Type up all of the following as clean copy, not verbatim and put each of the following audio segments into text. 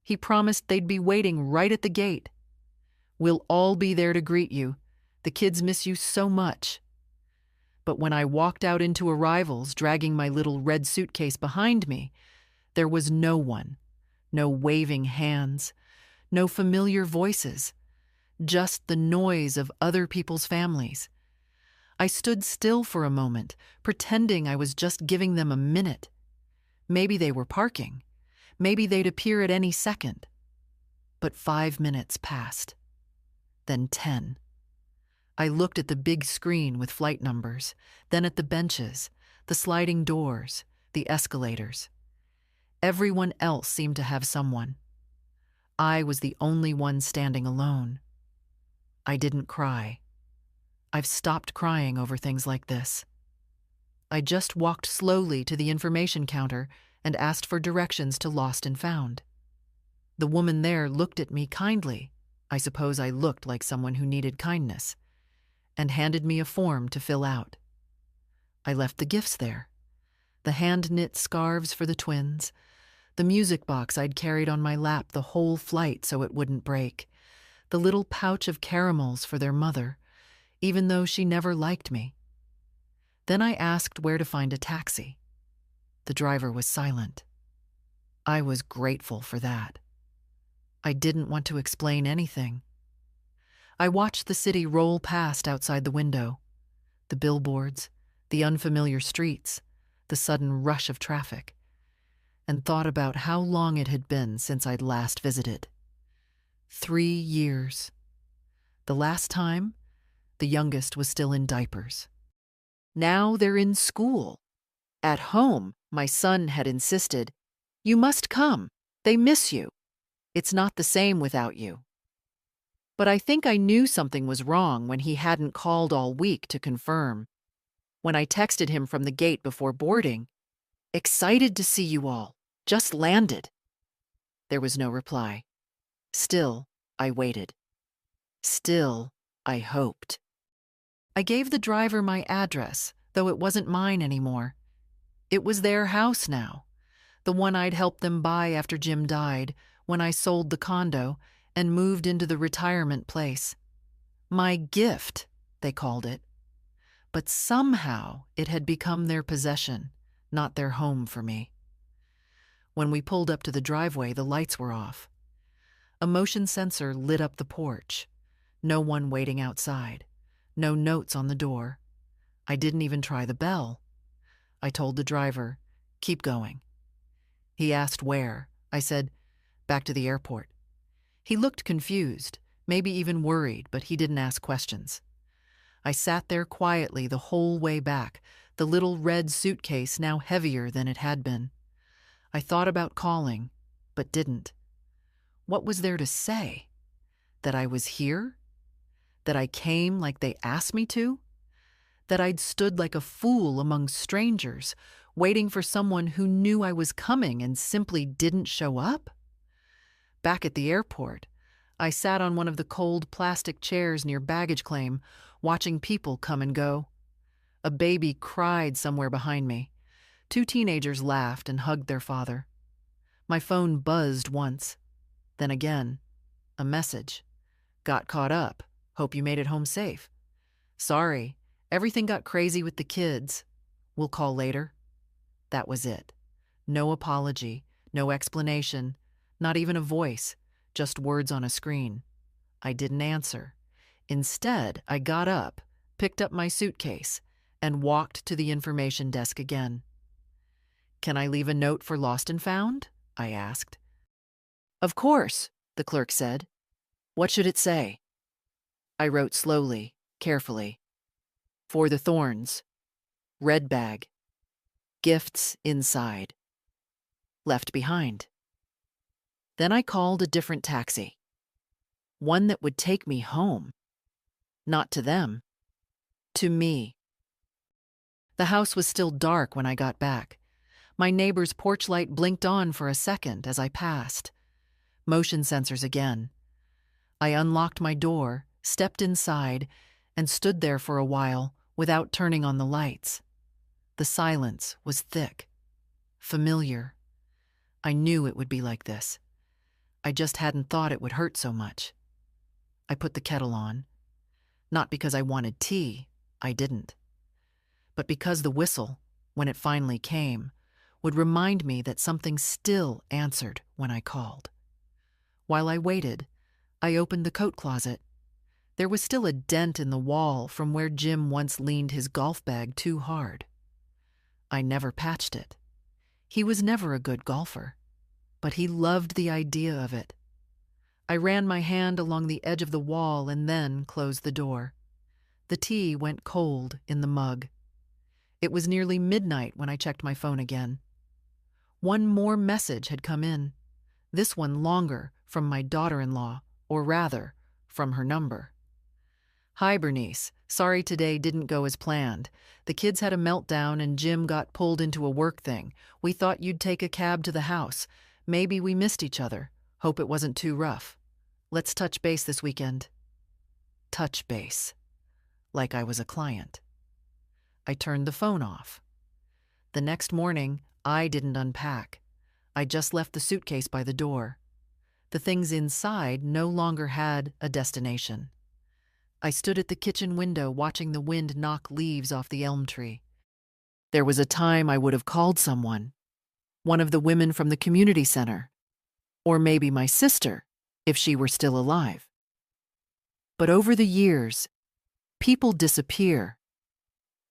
He promised they'd be waiting right at the gate. "We'll all be there to greet you. The kids miss you so much." But when I walked out into arrivals, dragging my little red suitcase behind me, there was no one, no waving hands, no familiar voices, just the noise of other people's families. I stood still for a moment, pretending I was just giving them a minute. Maybe they were parking. Maybe they'd appear at any second. But 5 minutes passed. Then 10. I looked at the big screen with flight numbers, then at the benches, the sliding doors, the escalators. Everyone else seemed to have someone. I was the only one standing alone. I didn't cry. I've stopped crying over things like this. I just walked slowly to the information counter and asked for directions to Lost and Found. The woman there looked at me kindly, I suppose I looked like someone who needed kindness, and handed me a form to fill out. I left the gifts there. The hand-knit scarves for the twins, the music box I'd carried on my lap the whole flight so it wouldn't break, the little pouch of caramels for their mother, even though she never liked me. Then I asked where to find a taxi. The driver was silent. I was grateful for that. I didn't want to explain anything. I watched the city roll past outside the window, the billboards, the unfamiliar streets, the sudden rush of traffic, and thought about how long it had been since I'd last visited. 3 years. The last time, the youngest was still in diapers. Now they're in school. At home, my son had insisted, "You must come. They miss you. It's not the same without you." But I think I knew something was wrong when he hadn't called all week to confirm. When I texted him from the gate before boarding, "Excited to see you all. Just landed." There was no reply. Still, I waited. Still, I hoped. I gave the driver my address, though it wasn't mine anymore. It was their house now, the one I'd helped them buy after Jim died, when I sold the condo and moved into the retirement place. My gift, they called it. But somehow it had become their possession, not their home for me. When we pulled up to the driveway, the lights were off. A motion sensor lit up the porch. No one waiting outside. No notes on the door. I didn't even try the bell. I told the driver, "Keep going." He asked where. I said, "Back to the airport." He looked confused, maybe even worried, but he didn't ask questions. I sat there quietly the whole way back, the little red suitcase now heavier than it had been. I thought about calling, but didn't. What was there to say? That I was here? That I came like they asked me to? That I'd stood like a fool among strangers, waiting for someone who knew I was coming and simply didn't show up? Back at the airport, I sat on one of the cold plastic chairs near baggage claim, watching people come and go. A baby cried somewhere behind me. 2 teenagers laughed and hugged their father. My phone buzzed once. Then again, a message. "Got caught up. Hope you made it home safe. Sorry, everything got crazy with the kids. We'll call later." That was it. No apology, no explanation, not even a voice, just words on a screen. I didn't answer. Instead, I got up, picked up my suitcase, and walked to the information desk again. "Can I leave a note for Lost and Found?" I asked. "Of course," the clerk said. "What should it say?" I wrote slowly, carefully. "For the Thorns. Red bag. Gifts inside. Left behind." Then I called a different taxi. One that would take me home. Not to them. To me. The house was still dark when I got back. My neighbor's porch light blinked on for a second as I passed. Motion sensors again. I unlocked my door, stepped inside, and stood there for a while without turning on the lights. The silence was thick, familiar. I knew it would be like this. I just hadn't thought it would hurt so much. I put the kettle on. Not because I wanted tea, I didn't. But because the whistle, when it finally came, would remind me that something still answered when I called. While I waited, I opened the coat closet. There was still a dent in the wall from where Jim once leaned his golf bag too hard. I never patched it. He was never a good golfer, but he loved the idea of it. I ran my hand along the edge of the wall and then closed the door. The tea went cold in the mug. It was nearly midnight when I checked my phone again. One more message had come in, this one longer, from my daughter-in-law, or rather, from her number. "Hi, Bernice. Sorry today didn't go as planned. The kids had a meltdown and Jim got pulled into a work thing. We thought you'd take a cab to the house. Maybe we missed each other. Hope it wasn't too rough. Let's touch base this weekend." Touch base. Like I was a client. I turned the phone off. The next morning, I didn't unpack. I just left the suitcase by the door. The things inside no longer had a destination. I stood at the kitchen window watching the wind knock leaves off the elm tree. There was a time I would have called someone, one of the women from the community center, or maybe my sister, if she were still alive. But over the years, people disappear.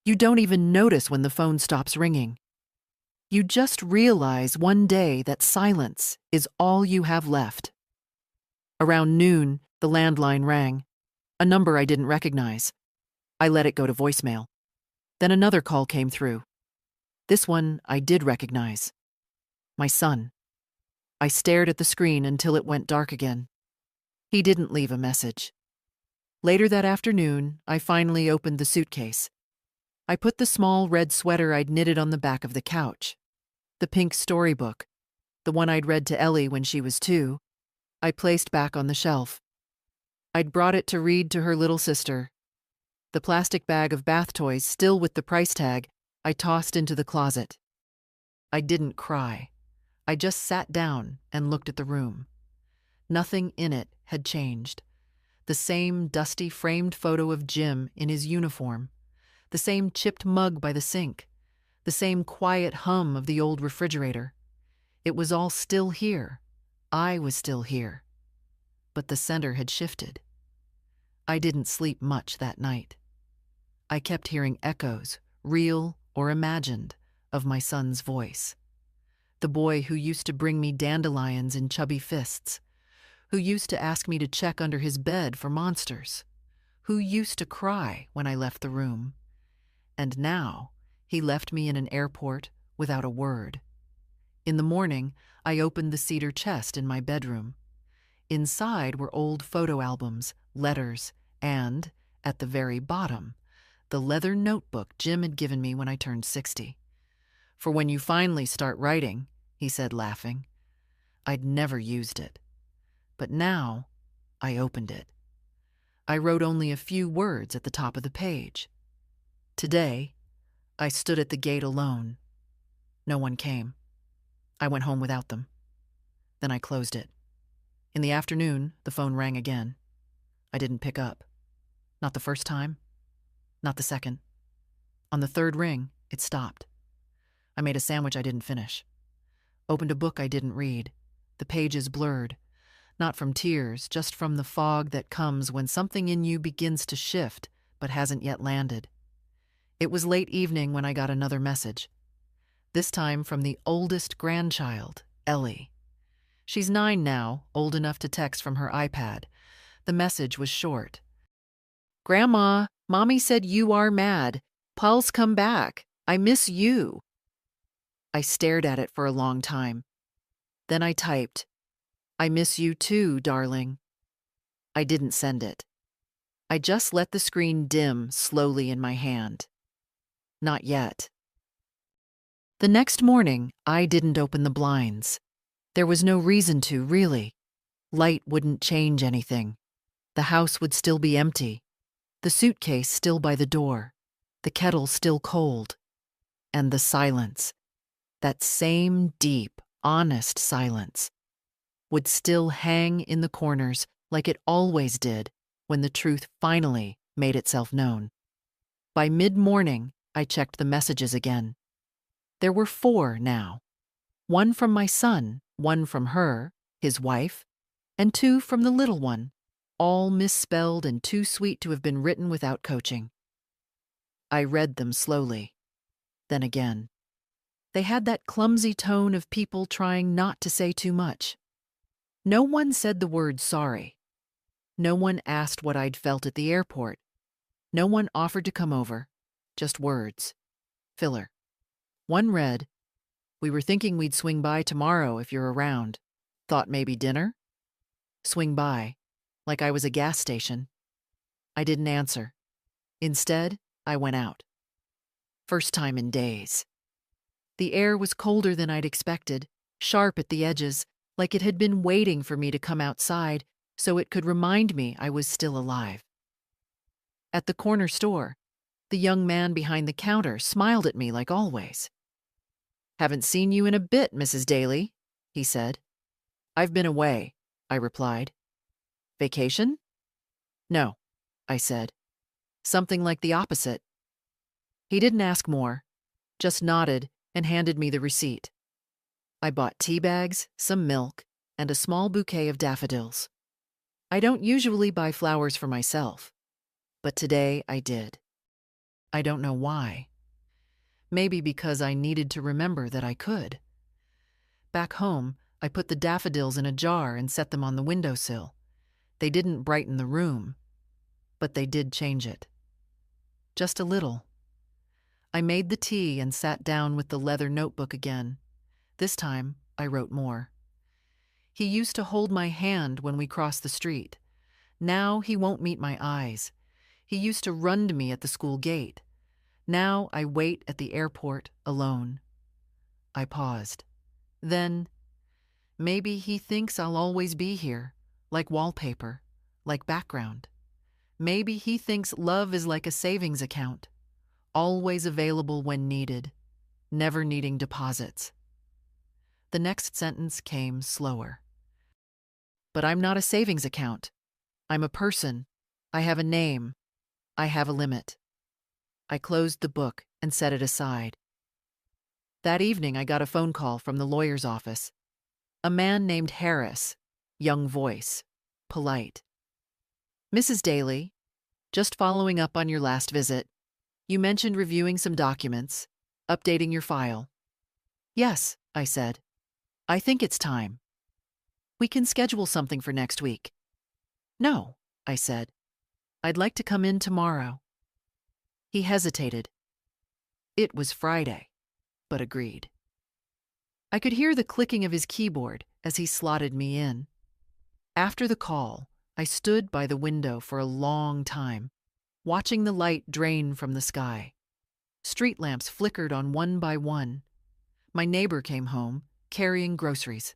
You don't even notice when the phone stops ringing. You just realize one day that silence is all you have left. Around noon, the landline rang, a number I didn't recognize. I let it go to voicemail. Then another call came through. This one I did recognize. My son. I stared at the screen until it went dark again. He didn't leave a message. Later that afternoon, I finally opened the suitcase. I put the small red sweater I'd knitted on the back of the couch. The pink storybook, the one I'd read to Ellie when she was 2, I placed back on the shelf. I'd brought it to read to her little sister. The plastic bag of bath toys, still with the price tag, I tossed into the closet. I didn't cry. I just sat down and looked at the room. Nothing in it had changed. The same dusty framed photo of Jim in his uniform, the same chipped mug by the sink, the same quiet hum of the old refrigerator. It was all still here. I was still here. But the center had shifted. I didn't sleep much that night. I kept hearing echoes, real or imagined, of my son's voice. The boy who used to bring me dandelions in chubby fists, who used to ask me to check under his bed for monsters, who used to cry when I left the room. And now, he left me in an airport without a word. In the morning, I opened the cedar chest in my bedroom. Inside were old photo albums, letters, and, at the very bottom, the leather notebook Jim had given me when I turned 60. "For when you finally start writing," he said, laughing. I'd never used it. But now, I opened it. I wrote only a few words at the top of the page. Today, I stood at the gate alone. No one came. I went home without them. Then I closed it. In the afternoon, the phone rang again. I didn't pick up. Not the first time. Not the second. On the third ring, it stopped. I made a sandwich I didn't finish. Opened a book I didn't read. The pages blurred. Not from tears, just from the fog that comes when something in you begins to shift but hasn't yet landed. It was late evening when I got another message. This time from the oldest grandchild, Ellie. She's 9 now, old enough to text from her iPad. The message was short. "Grandma, Mommy said you are mad. Paul's come back. I miss you." I stared at it for a long time. Then I typed, "I miss you too, darling." I didn't send it. I just let the screen dim slowly in my hand. Not yet. The next morning, I didn't open the blinds. There was no reason to, really. Light wouldn't change anything. The house would still be empty. The suitcase still by the door. The kettle still cold. And the silence. That same deep, honest silence. would still hang in the corners like it always did when the truth finally made itself known. By mid-morning, I checked the messages again. There were 4 now. 1 from my son, 1 from her, his wife, and 2 from the little one, all misspelled and too sweet to have been written without coaching. I read them slowly. Then again. They had that clumsy tone of people trying not to say too much. No one said the word sorry. No one asked what I'd felt at the airport. No one offered to come over. Just words. Filler. One read, "We were thinking we'd swing by tomorrow if you're around. Thought maybe dinner?" Swing by, like I was a gas station. I didn't answer. Instead, I went out. First time in days. The air was colder than I'd expected, sharp at the edges, like it had been waiting for me to come outside so it could remind me I was still alive. At the corner store, the young man behind the counter smiled at me like always. "Haven't seen you in a bit, Mrs. Daly," he said. "I've been away," I replied. "Vacation?" "No," I said. "Something like the opposite." He didn't ask more, just nodded and handed me the receipt. I bought tea bags, some milk, and a small bouquet of daffodils. I don't usually buy flowers for myself, but today I did. I don't know why. Maybe because I needed to remember that I could. Back home, I put the daffodils in a jar and set them on the windowsill. They didn't brighten the room, but they did change it. Just a little. I made the tea and sat down with the leather notebook again. This time, I wrote more. He used to hold my hand when we crossed the street. Now he won't meet my eyes. He used to run to me at the school gate. Now I wait at the airport alone. I paused. Then, maybe he thinks I'll always be here, like wallpaper, like background. Maybe he thinks love is like a savings account, always available when needed, never needing deposits. The next sentence came slower. But I'm not a savings account. I'm a person. I have a name. I have a limit. I closed the book and set it aside. That evening, I got a phone call from the lawyer's office. A man named Harris, young voice, polite. "Mrs. Daly, just following up on your last visit. You mentioned reviewing some documents, updating your file." "Yes," I said. "I think it's time. We can schedule something for next week." "No," I said. "I'd like to come in tomorrow." He hesitated. It was Friday, but agreed. I could hear the clicking of his keyboard as he slotted me in. After the call, I stood by the window for a long time, watching the light drain from the sky. Street lamps flickered on one by one. My neighbor came home, carrying groceries.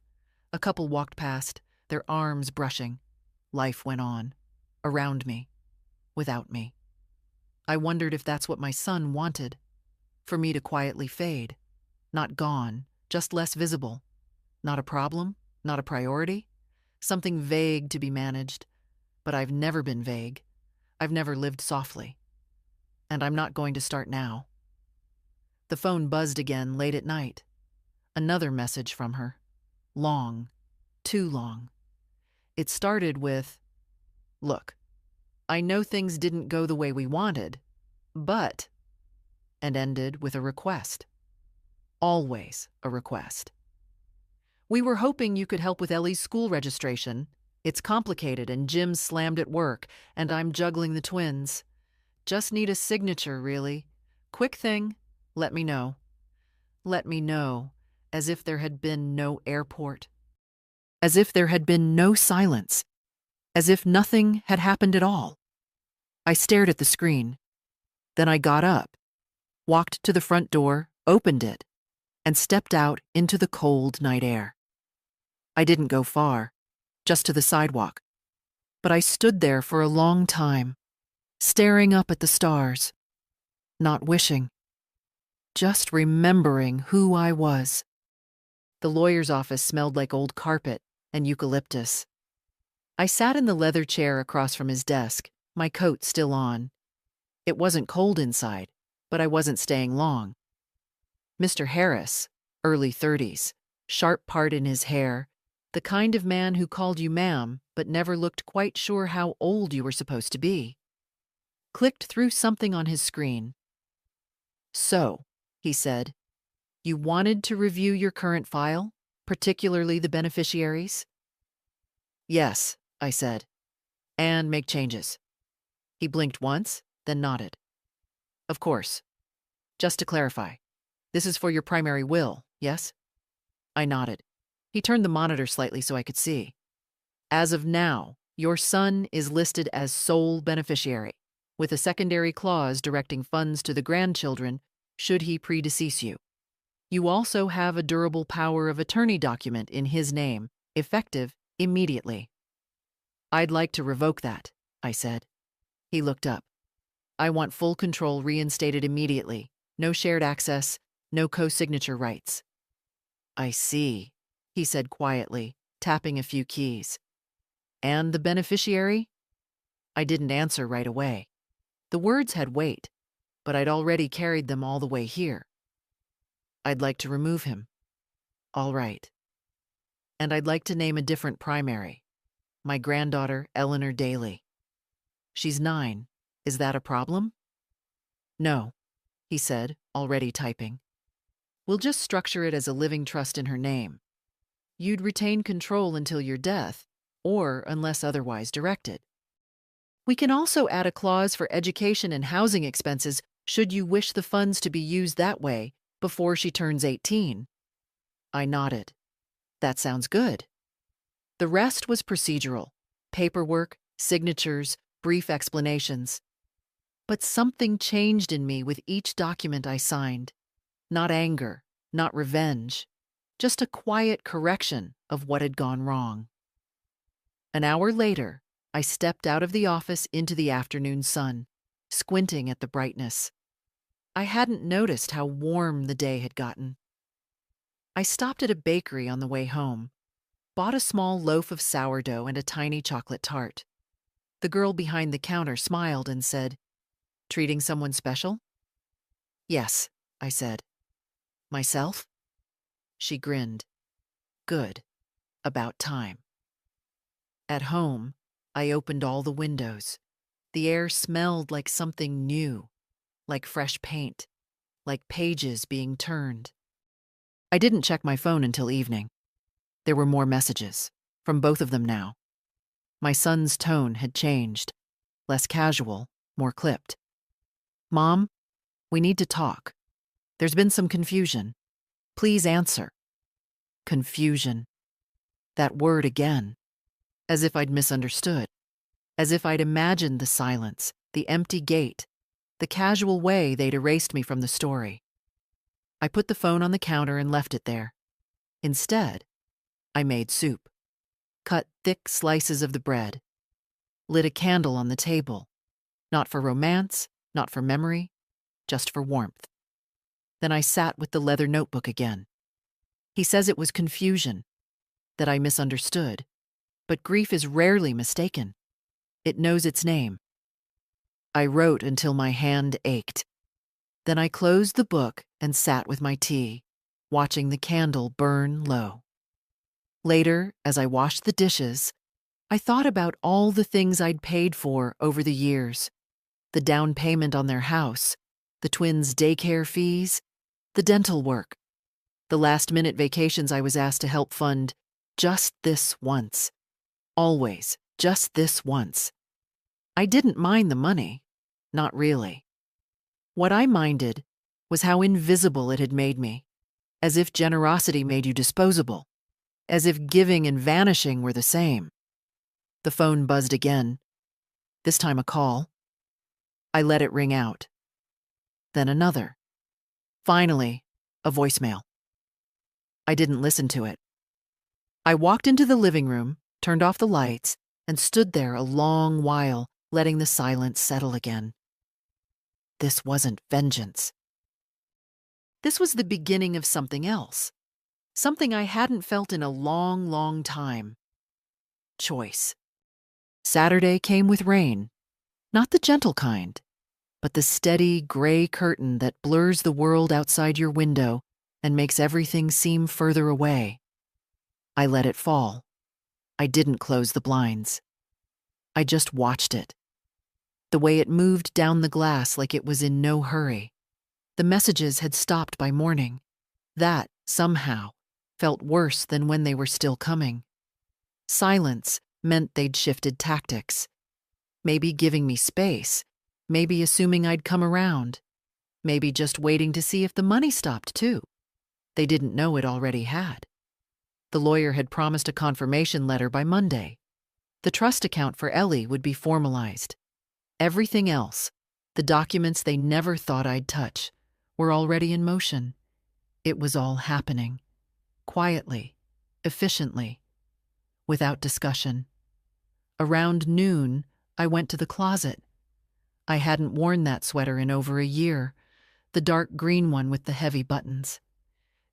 A couple walked past, their arms brushing. Life went on, around me, without me. I wondered if that's what my son wanted, for me to quietly fade. Not gone, just less visible. Not a problem, not a priority. Something vague to be managed. But I've never been vague. I've never lived softly. And I'm not going to start now. The phone buzzed again late at night. Another message from her. Long. Too long. It started with, "Look, I know things didn't go the way we wanted, but," and ended with a request. Always a request. "We were hoping you could help with Ellie's school registration. It's complicated and Jim's slammed at work, and I'm juggling the twins. Just need a signature, really. Quick thing, let me know." Let me know, as if there had been no airport. As if there had been no silence. As if nothing had happened at all. I stared at the screen. Then I got up, walked to the front door, opened it, and stepped out into the cold night air. I didn't go far, just to the sidewalk. But I stood there for a long time, staring up at the stars, not wishing, just remembering who I was. The lawyer's office smelled like old carpet and eucalyptus. I sat in the leather chair across from his desk, my coat still on. It wasn't cold inside, but I wasn't staying long. Mr. Harris, early 30s, sharp part in his hair, the kind of man who called you ma'am but never looked quite sure how old you were supposed to be. Clicked through something on his screen. "So," he said, "you wanted to review your current file, particularly the beneficiaries?" "Yes," I said, "and make changes." He blinked once, then nodded. "Of course. Just to clarify, this is for your primary will, yes?" I nodded. He turned the monitor slightly so I could see. "As of now, your son is listed as sole beneficiary, with a secondary clause directing funds to the grandchildren should he predecease you. You also have a durable power of attorney document in his name, effective immediately." "I'd like to revoke that," I said. He looked up. "I want full control reinstated immediately. No shared access, no co-signature rights." "I see," he said quietly, tapping a few keys. "And the beneficiary?" I didn't answer right away. The words had weight, but I'd already carried them all the way here. "I'd like to remove him." "All right. And I'd like to name a different primary. My granddaughter, Eleanor Daly." "She's 9. Is that a problem?" "No," he said, already typing. "We'll just structure it as a living trust in her name. You'd retain control until your death, or unless otherwise directed. We can also add a clause for education and housing expenses should you wish the funds to be used that way before she turns 18. I nodded. "That sounds good." The rest was procedural: paperwork, signatures, brief explanations. But something changed in me with each document I signed. Not anger, not revenge, just a quiet correction of what had gone wrong. An hour later, I stepped out of the office into the afternoon sun, squinting at the brightness. I hadn't noticed how warm the day had gotten. I stopped at a bakery on the way home, bought a small loaf of sourdough and a tiny chocolate tart. The girl behind the counter smiled and said, "Treating someone special?" "Yes," I said. "Myself?" She grinned. "Good. About time." At home, I opened all the windows. The air smelled like something new, like fresh paint, like pages being turned. I didn't check my phone until evening. There were more messages, from both of them now. My son's tone had changed, less casual, more clipped. "Mom, we need to talk. There's been some confusion. Please answer." Confusion. That word again. As if I'd misunderstood. As if I'd imagined the silence, the empty gate, the casual way they'd erased me from the story. I put the phone on the counter and left it there. Instead, I made soup, cut thick slices of the bread, lit a candle on the table, not for romance, not for memory, just for warmth. Then I sat with the leather notebook again. He says it was confusion, that I misunderstood, but grief is rarely mistaken. It knows its name. I wrote until my hand ached. Then I closed the book and sat with my tea, watching the candle burn low. Later, as I washed the dishes, I thought about all the things I'd paid for over the years. The down payment on their house, the twins' daycare fees, the dental work, the last-minute vacations I was asked to help fund just this once. Always just this once. I didn't mind the money. Not really. What I minded was how invisible it had made me, as if generosity made you disposable, as if giving and vanishing were the same. The phone buzzed again, this time a call. I let it ring out. Then another. Finally, a voicemail. I didn't listen to it. I walked into the living room, turned off the lights, and stood there a long while, letting the silence settle again. This wasn't vengeance. This was the beginning of something else. Something I hadn't felt in a long, long time. choice. Saturday came with rain, not the gentle kind, but the steady gray curtain that blurs the world outside your window and makes everything seem further away. I let it fall. I didn't close the blinds. I just watched it. The way it moved down the glass like it was in no hurry. The messages had stopped by morning. That, somehow, felt worse than when they were still coming. Silence meant they'd shifted tactics. Maybe giving me space, maybe assuming I'd come around, maybe just waiting to see if the money stopped too. They didn't know it already had. The lawyer had promised a confirmation letter by Monday. The trust account for Ellie would be formalized. Everything else, the documents they never thought I'd touch, were already in motion. It was all happening. Quietly, efficiently, without discussion. Around noon, I went to the closet. I hadn't worn that sweater in over a year, the dark green one with the heavy buttons.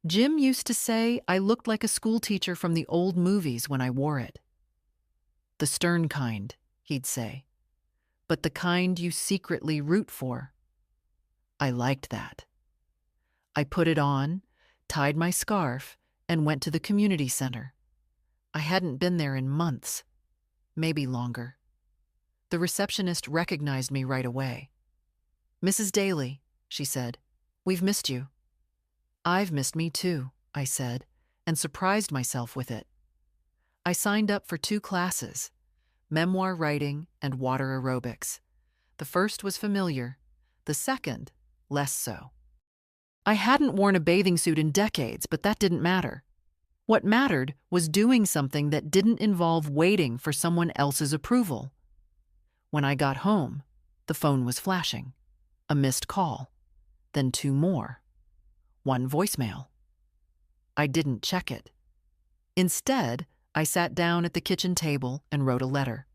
Jim used to say I looked like a schoolteacher from the old movies when I wore it. The stern kind, he'd say, but the kind you secretly root for. I liked that. I put it on, tied my scarf, and went to the community center. I hadn't been there in months, maybe longer. The receptionist recognized me right away. "Mrs. Daly," she said, "we've missed you." "I've missed me too," I said, and surprised myself with it. I signed up for 2 classes, memoir writing and water aerobics. The first was familiar, the second, less so. I hadn't worn a bathing suit in decades, but that didn't matter. What mattered was doing something that didn't involve waiting for someone else's approval. When I got home, the phone was flashing. A missed call, then 2 more. 1 voicemail. I didn't check it. Instead, I sat down at the kitchen table and wrote a letter,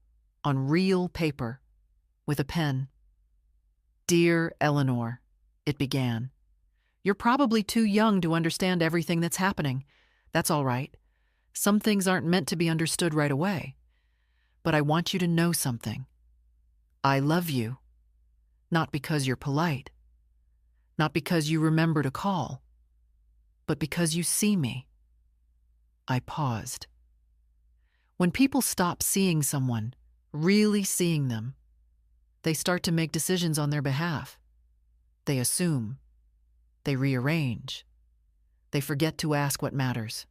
on real paper, with a pen. "Dear Eleanor," it began. "You're probably too young to understand everything that's happening. That's all right. Some things aren't meant to be understood right away. But I want you to know something. I love you. Not because you're polite. Not because you remember to call. But because you see me." I paused. When people stop seeing someone, really seeing them, they start to make decisions on their behalf. They assume. They rearrange. They forget to ask what matters.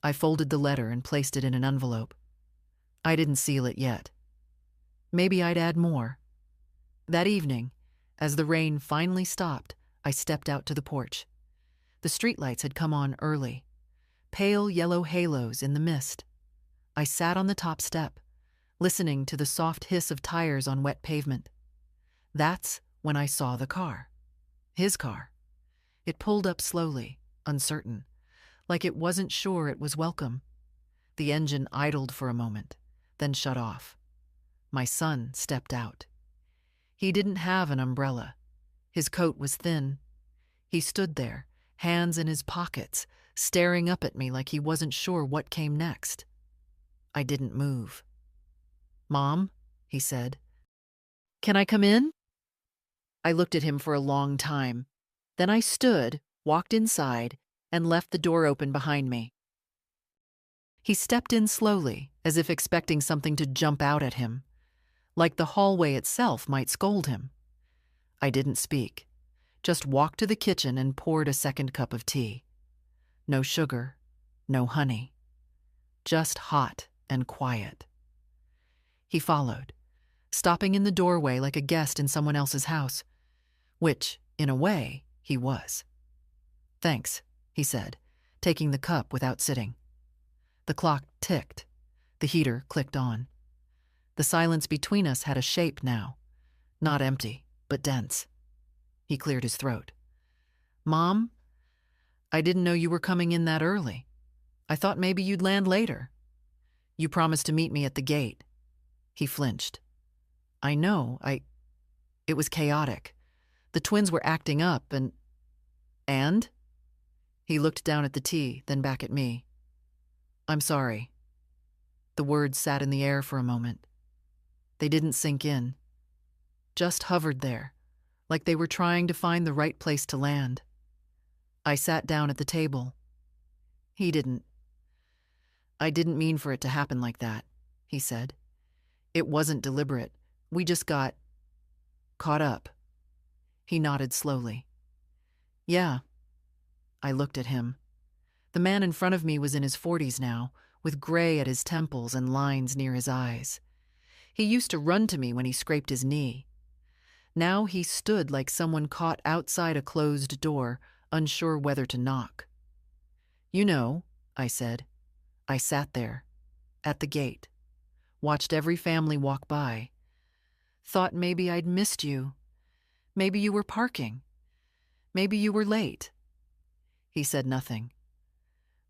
I folded the letter and placed it in an envelope. I didn't seal it yet. Maybe I'd add more. That evening, as the rain finally stopped, I stepped out to the porch. The streetlights had come on early, pale yellow halos in the mist. I sat on the top step, listening to the soft hiss of tires on wet pavement. That's when I saw the car. His car. It pulled up slowly, uncertain, like it wasn't sure it was welcome. The engine idled for a moment, then shut off. My son stepped out. He didn't have an umbrella. His coat was thin. He stood there, hands in his pockets, staring up at me like he wasn't sure what came next. I didn't move. "Mom," he said, "can I come in?" I looked at him for a long time. Then I stood, walked inside, and left the door open behind me. He stepped in slowly, as if expecting something to jump out at him, like the hallway itself might scold him. I didn't speak, just walked to the kitchen and poured a second cup of tea. No sugar, no honey, just hot and quiet. He followed, stopping in the doorway like a guest in someone else's house, which, in a way, he was. "Thanks," he said, taking the cup without sitting. The clock ticked. The heater clicked on. The silence between us had a shape now, not empty, but dense. He cleared his throat. "Mom, I didn't know you were coming in that early. I thought maybe you'd land later. You promised to meet me at the gate." He flinched. "I know, It was chaotic. The twins were acting up and... He looked down at the tea, then back at me. "I'm sorry." The words sat in the air for a moment. They didn't sink in, just hovered there, like they were trying to find the right place to land. I sat down at the table. He didn't. I didn't mean for it to happen like that, he said. It wasn't deliberate. We just got caught up. He nodded slowly. Yeah. I looked at him. The man in front of me was in his 40s now, with gray at his temples and lines near his eyes. He used to run to me when he scraped his knee. Now he stood like someone caught outside a closed door, unsure whether to knock. You know, I said. I sat there, at the gate, watched every family walk by. Thought maybe I'd missed you. Maybe you were parking. Maybe you were late. He said nothing.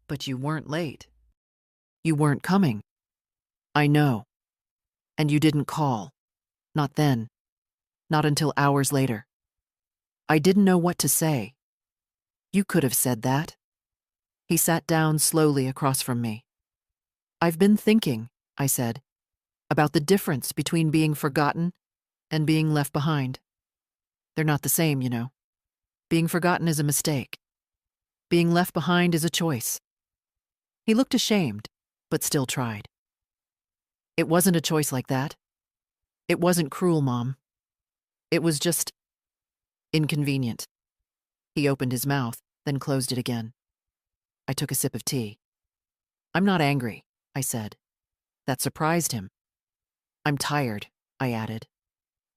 But you weren't late. You weren't coming. I know. And you didn't call. Not then. Not until hours later. I didn't know what to say. You could have said that. He sat down slowly across from me. I've been thinking, I said, about the difference between being forgotten and being left behind. They're not the same, you know. Being forgotten is a mistake. Being left behind is a choice. He looked ashamed, but still tried. It wasn't a choice like that. It wasn't cruel, Mom. It was just inconvenient. He opened his mouth, then closed it again. I took a sip of tea. I'm not angry, I said. That surprised him. I'm tired, I added.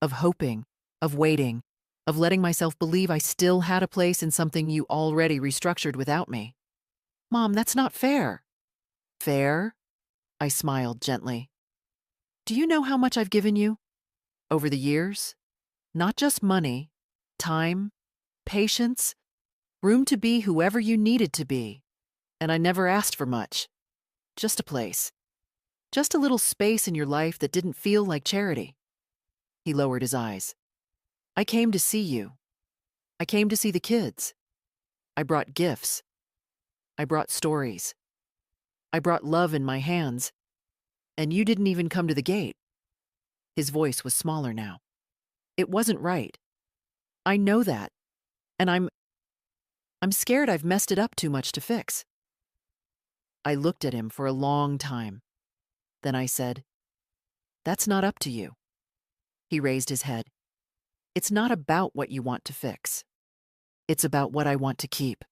Of hoping, of waiting, of letting myself believe I still had a place in something you already restructured without me. Mom, that's not fair. Fair? I smiled gently. Do you know how much I've given you? Over the years? Not just money, time, patience, room to be whoever you needed to be. And I never asked for much. Just a place. Just a little space in your life that didn't feel like charity. He lowered his eyes. I came to see you. I came to see the kids. I brought gifts. I brought stories. I brought love in my hands. And you didn't even come to the gate. His voice was smaller now. It wasn't right. I know that. And I'm scared I've messed it up too much to fix. I looked at him for a long time. Then I said, That's not up to you. He raised his head. It's not about what you want to fix. It's about what I want to keep.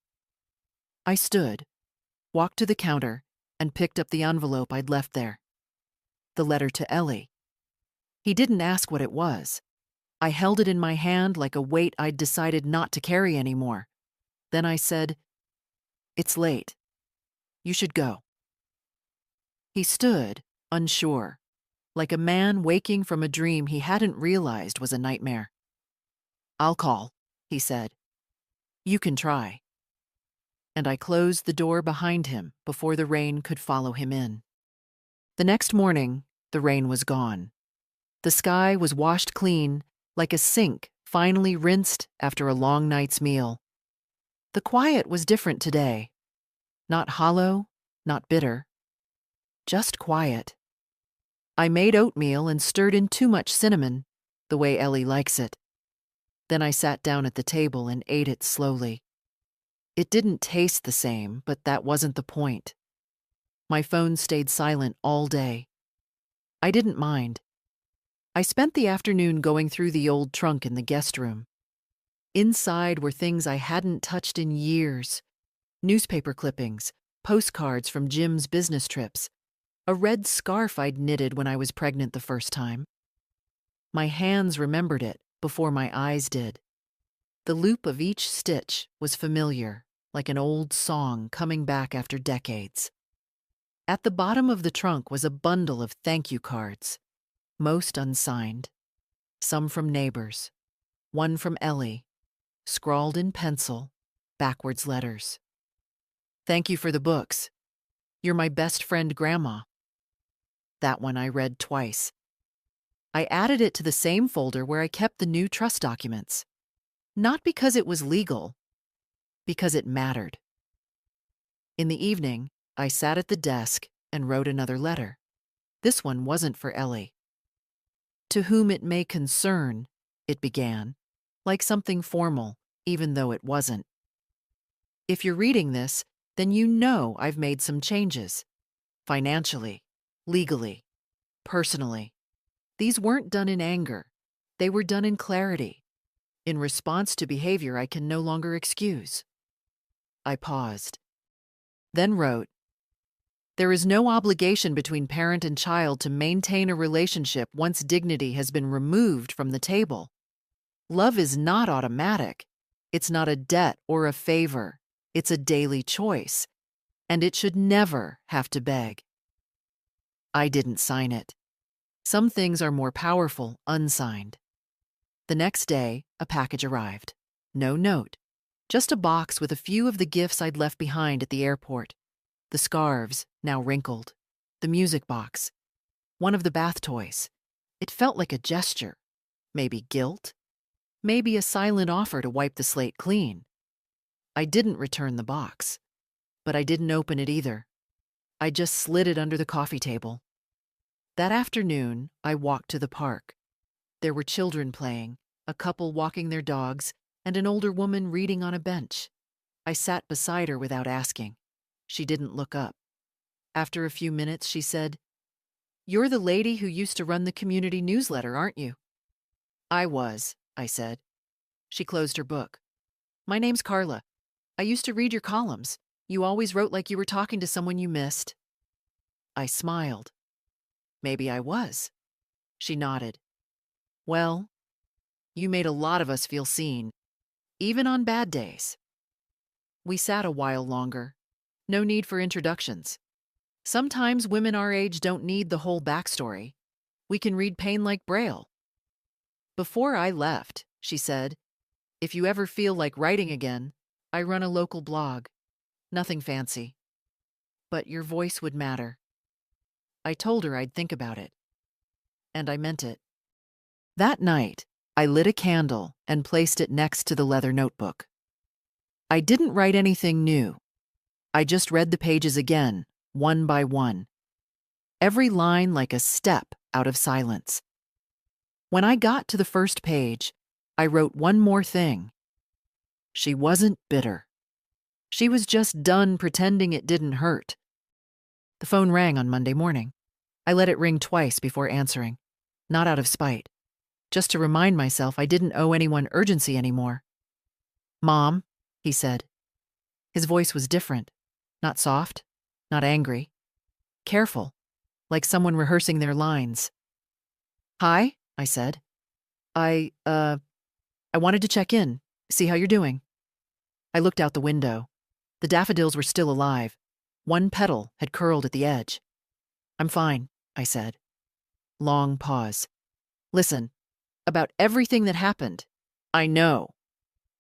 I stood, walked to the counter, and picked up the envelope I'd left there. The letter to Ellie. He didn't ask what it was. I held it in my hand like a weight I'd decided not to carry anymore. Then I said, It's late. You should go. He stood, unsure, like a man waking from a dream he hadn't realized was a nightmare. I'll call, he said. You can try. And I closed the door behind him before the rain could follow him in. The next morning, the rain was gone. The sky was washed clean, like a sink finally rinsed after a long night's meal. The quiet was different today. Not hollow, not bitter. Just quiet. I made oatmeal and stirred in too much cinnamon, the way Ellie likes it. Then I sat down at the table and ate it slowly. It didn't taste the same, but that wasn't the point. My phone stayed silent all day. I didn't mind. I spent the afternoon going through the old trunk in the guest room. Inside were things I hadn't touched in years. Newspaper clippings, postcards from Jim's business trips, a red scarf I'd knitted when I was pregnant the first time. My hands remembered it before my eyes did. The loop of each stitch was familiar, like an old song coming back after decades. At the bottom of the trunk was a bundle of thank you cards, most unsigned, some from neighbors, one from Ellie, scrawled in pencil, backwards letters. Thank you for the books. You're my best friend, Grandma. That one I read twice. I added it to the same folder where I kept the new trust documents. Not because it was legal, because it mattered. In the evening, I sat at the desk and wrote another letter. This one wasn't for Ellie. To whom it may concern, it began, like something formal, even though it wasn't. If you're reading this, then you know I've made some changes. Financially, legally, personally. These weren't done in anger. They were done in clarity, in response to behavior I can no longer excuse. I paused, then wrote, "There is no obligation between parent and child to maintain a relationship once dignity has been removed from the table. Love is not automatic. It's not a debt or a favor. It's a daily choice, and it should never have to beg." I didn't sign it. Some things are more powerful unsigned. The next day, a package arrived. No note, just a box with a few of the gifts I'd left behind at the airport. The scarves, now wrinkled. The music box. One of the bath toys. It felt like a gesture. Maybe guilt. Maybe a silent offer to wipe the slate clean. I didn't return the box, but I didn't open it either. I just slid it under the coffee table. That afternoon, I walked to the park. There were children playing, a couple walking their dogs, and an older woman reading on a bench. I sat beside her without asking. She didn't look up. After a few minutes, she said, "You're the lady who used to run the community newsletter, aren't you?" "I was," I said. She closed her book. "My name's Carla. I used to read your columns. You always wrote like you were talking to someone you missed." I smiled. "Maybe I was." She nodded. "Well, you made a lot of us feel seen, even on bad days." We sat a while longer. No need for introductions. Sometimes women our age don't need the whole backstory. We can read pain like Braille. "Before I left," she said, "if you ever feel like writing again, I run a local blog. Nothing fancy. But your voice would matter." I told her I'd think about it. And I meant it. That night, I lit a candle and placed it next to the leather notebook. I didn't write anything new. I just read the pages again, one by one. Every line like a step out of silence. When I got to the first page, I wrote one more thing. She wasn't bitter. She was just done pretending it didn't hurt. The phone rang on Monday morning. I let it ring twice before answering, not out of spite, just to remind myself I didn't owe anyone urgency anymore. "Mom," he said. His voice was different, not soft, not angry, careful, like someone rehearsing their lines. "Hi," I said. I wanted to check in, see how you're doing." I looked out the window. The daffodils were still alive. One petal had curled at the edge. "I'm fine," I said. Long pause. "Listen, about everything that happened, I know."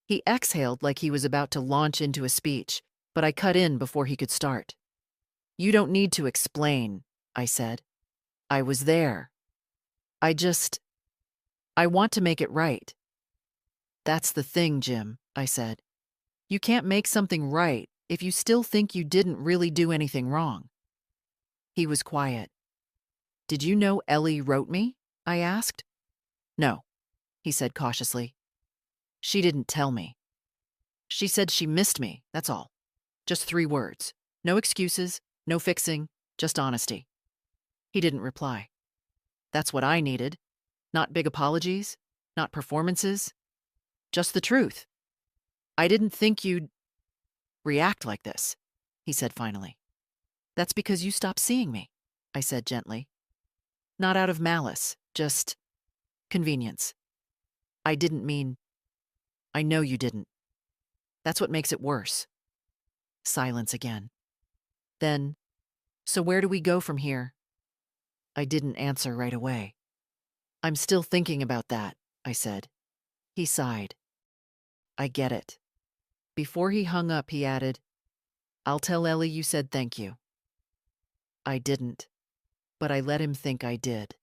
He exhaled like he was about to launch into a speech, but I cut in before he could start. "You don't need to explain," I said. "I was there. I want to make it right." "That's the thing, Jim," I said. "You can't make something right if you still think you didn't really do anything wrong." He was quiet. "Did you know Ellie wrote me?" I asked. "No," he said cautiously. "She didn't tell me. She said she missed me, that's all. Just 3 words. No excuses, no fixing, just honesty." He didn't reply. That's what I needed. Not big apologies, not performances, just the truth. "I didn't think you'd react like this," he said finally. "That's because you stopped seeing me," I said gently. "Not out of malice, just convenience. I didn't mean. I know you didn't. That's what makes it worse." Silence again. Then, "So where do we go from here?" I didn't answer right away. "I'm still thinking about that," I said. He sighed. "I get it." Before he hung up, he added, "I'll tell Ellie you said thank you." I didn't, but I let him think I did.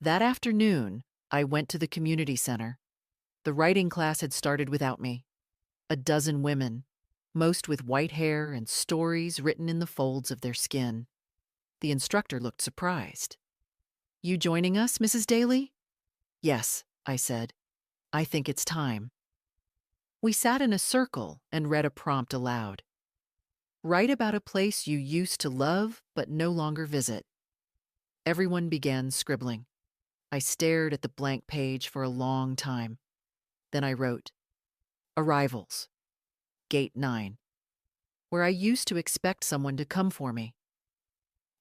That afternoon, I went to the community center. The writing class had started without me. 12 women, most with white hair and stories written in the folds of their skin. The instructor looked surprised. "You joining us, Mrs. Daly?" "Yes," I said. "I think it's time." We sat in a circle and read a prompt aloud. "Write about a place you used to love but no longer visit." Everyone began scribbling. I stared at the blank page for a long time. Then I wrote, "Arrivals, Gate 9, where I used to expect someone to come for me."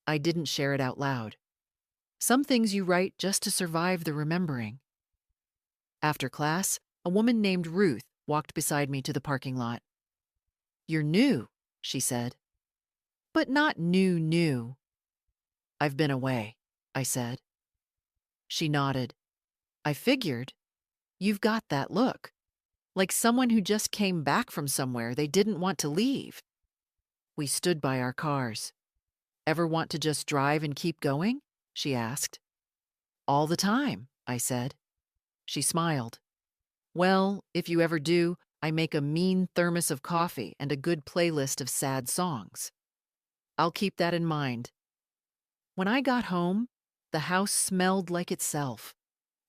I didn't share it out loud. Some things you write just to survive the remembering. After class, a woman named Ruth walked beside me to the parking lot. "You're new," she said. "But not new, new." "I've been away," I said. She nodded. "I figured. You've got that look. Like someone who just came back from somewhere they didn't want to leave." We stood by our cars. "Ever want to just drive and keep going?" she asked. "All the time," I said. She smiled. "Well, if you ever do, I make a mean thermos of coffee and a good playlist of sad songs. I'll keep that in mind." When I got home, the house smelled like itself,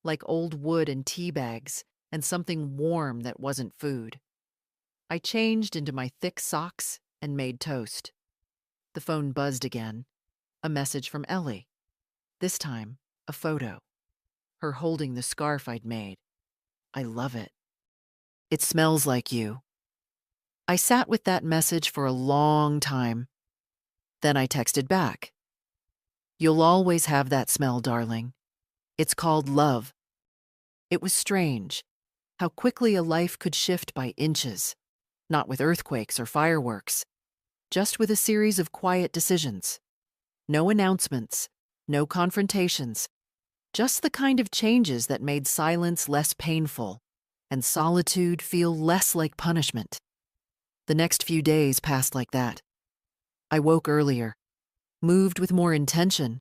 like old wood and tea bags, and something warm that wasn't food. I changed into my thick socks and made toast. The phone buzzed again. A message from Ellie. This time, a photo. Her holding the scarf I'd made. "I love it. It smells like you." I sat with that message for a long time. Then I texted back. "You'll always have that smell, darling. It's called love." It was strange how quickly a life could shift by inches, not with earthquakes or fireworks, just with a series of quiet decisions. No announcements, no confrontations, just the kind of changes that made silence less painful and solitude feel less like punishment. The next few days passed like that. I woke earlier, moved with more intention.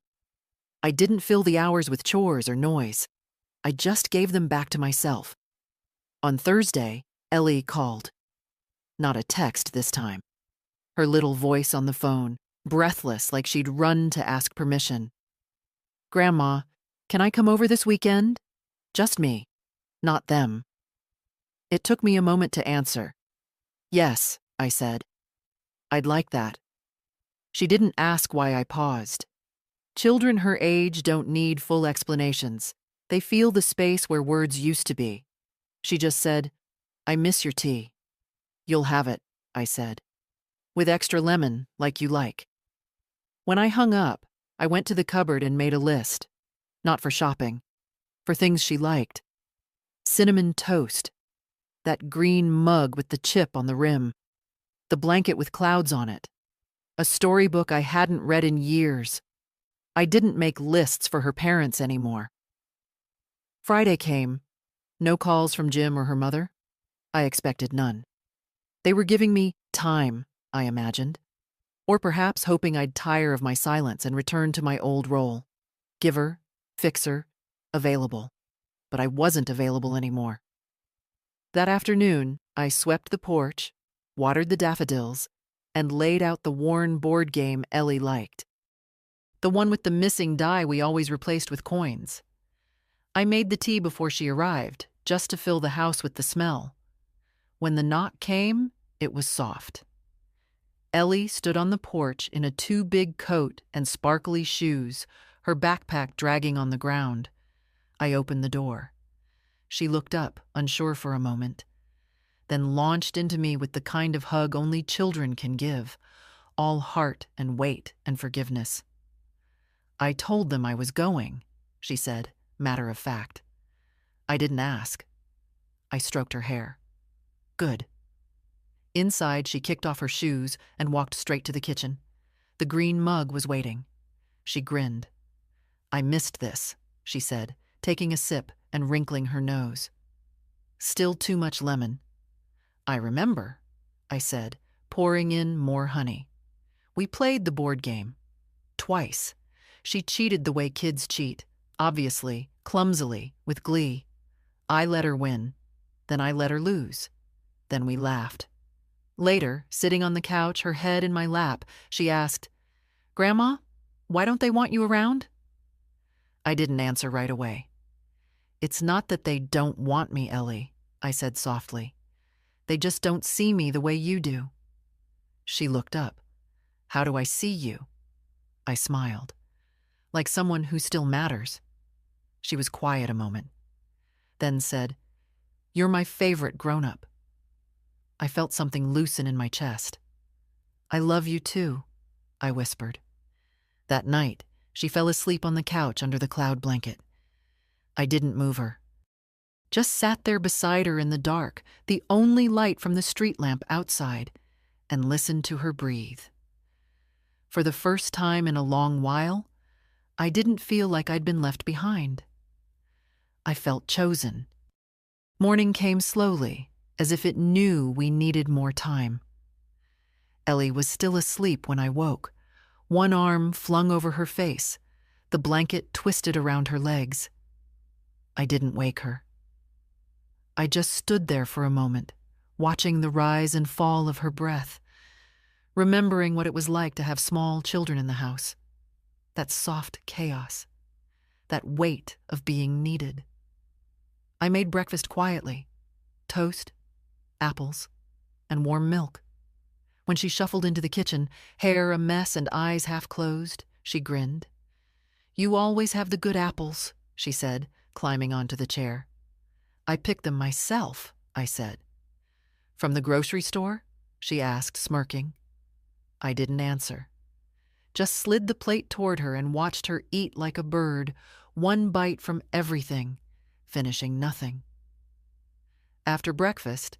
I didn't fill the hours with chores or noise. I just gave them back to myself. On Thursday, Ellie called. Not a text this time. Her little voice on the phone, breathless like she'd run to ask permission. "Grandma, can I come over this weekend? Just me, not them." It took me a moment to answer. "Yes," I said. "I'd like that." She didn't ask why I paused. Children her age don't need full explanations. They feel the space where words used to be. She just said, "I miss your tea." "You'll have it," I said. "With extra lemon, like you like." When I hung up, I went to the cupboard and made a list. Not for shopping. For things she liked. Cinnamon toast. That green mug with the chip on the rim. The blanket with clouds on it. A storybook I hadn't read in years. I didn't make lists for her parents anymore. Friday came. No calls from Jim or her mother. I expected none. They were giving me time, I imagined. Or perhaps hoping I'd tire of my silence and return to my old role. Giver, fixer, available. But I wasn't available anymore. That afternoon, I swept the porch, watered the daffodils, and laid out the worn board game Ellie liked. The one with the missing die we always replaced with coins. I made the tea before she arrived, just to fill the house with the smell. When the knock came, it was soft. Ellie stood on the porch in a too-big coat and sparkly shoes, her backpack dragging on the ground. I opened the door. She looked up, unsure for a moment, then launched into me with the kind of hug only children can give, all heart and weight and forgiveness. "I told them I was going," she said, matter of fact. "I didn't ask." I stroked her hair. "Good." Inside, she kicked off her shoes and walked straight to the kitchen. The green mug was waiting. She grinned. "I missed this," she said, taking a sip and wrinkling her nose. "Still too much lemon." "I remember," I said, pouring in more honey. We played the board game. Twice. She cheated the way kids cheat, obviously, clumsily, with glee. I let her win. Then I let her lose. Then we laughed. Later, sitting on the couch, her head in my lap, she asked, "Grandma, Why don't they want you around? I didn't answer right away. It's not that they don't want me, Ellie, I said softly. They just don't see me the way you do. She looked up. How do I see you? I smiled. Like someone who still matters. She was quiet a moment, then said, You're my favorite grown-up. I felt something loosen in my chest. I love you too, I whispered. That night, she fell asleep on the couch under the cloud blanket. I didn't move her. Just sat there beside her in the dark, the only light from the street lamp outside, and listened to her breathe. For the first time in a long while, I didn't feel like I'd been left behind. I felt chosen. Morning came slowly, as if it knew we needed more time. Ellie was still asleep when I woke, one arm flung over her face, the blanket twisted around her legs. I didn't wake her. I just stood there for a moment, watching the rise and fall of her breath, remembering what it was like to have small children in the house. That soft chaos, that weight of being needed. I made breakfast quietly, toast, apples, and warm milk. When she shuffled into the kitchen, hair a mess and eyes half closed, she grinned. You always have the good apples, she said, climbing onto the chair. I picked them myself, I said. From the grocery store? She asked, smirking. I didn't answer. Just slid the plate toward her and watched her eat like a bird, one bite from everything, finishing nothing. After breakfast,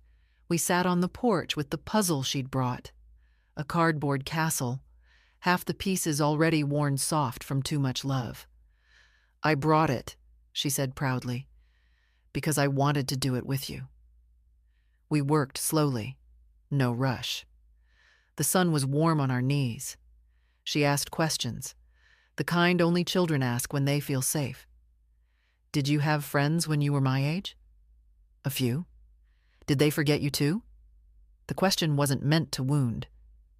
we sat on the porch with the puzzle she'd brought, a cardboard castle, half the pieces already worn soft from too much love. I brought it, she said proudly, because I wanted to do it with you. We worked slowly, no rush. The sun was warm on our knees. She asked questions, the kind only children ask when they feel safe. Did you have friends when you were my age? A few. Did they forget you too? The question wasn't meant to wound.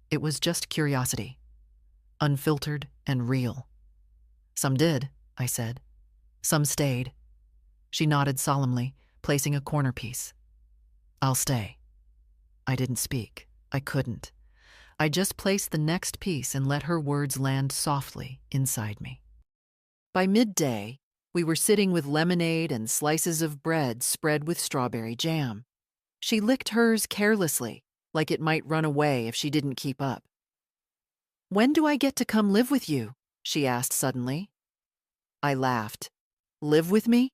It was just curiosity, unfiltered and real. Some did, I said. Some stayed. She nodded solemnly, placing a corner piece. I'll stay. I didn't speak. I couldn't. I just placed the next piece and let her words land softly inside me. By midday, we were sitting with lemonade and slices of bread spread with strawberry jam. She licked hers carelessly, like it might run away if she didn't keep up. When do I get to come live with you? She asked suddenly. I laughed. Live with me?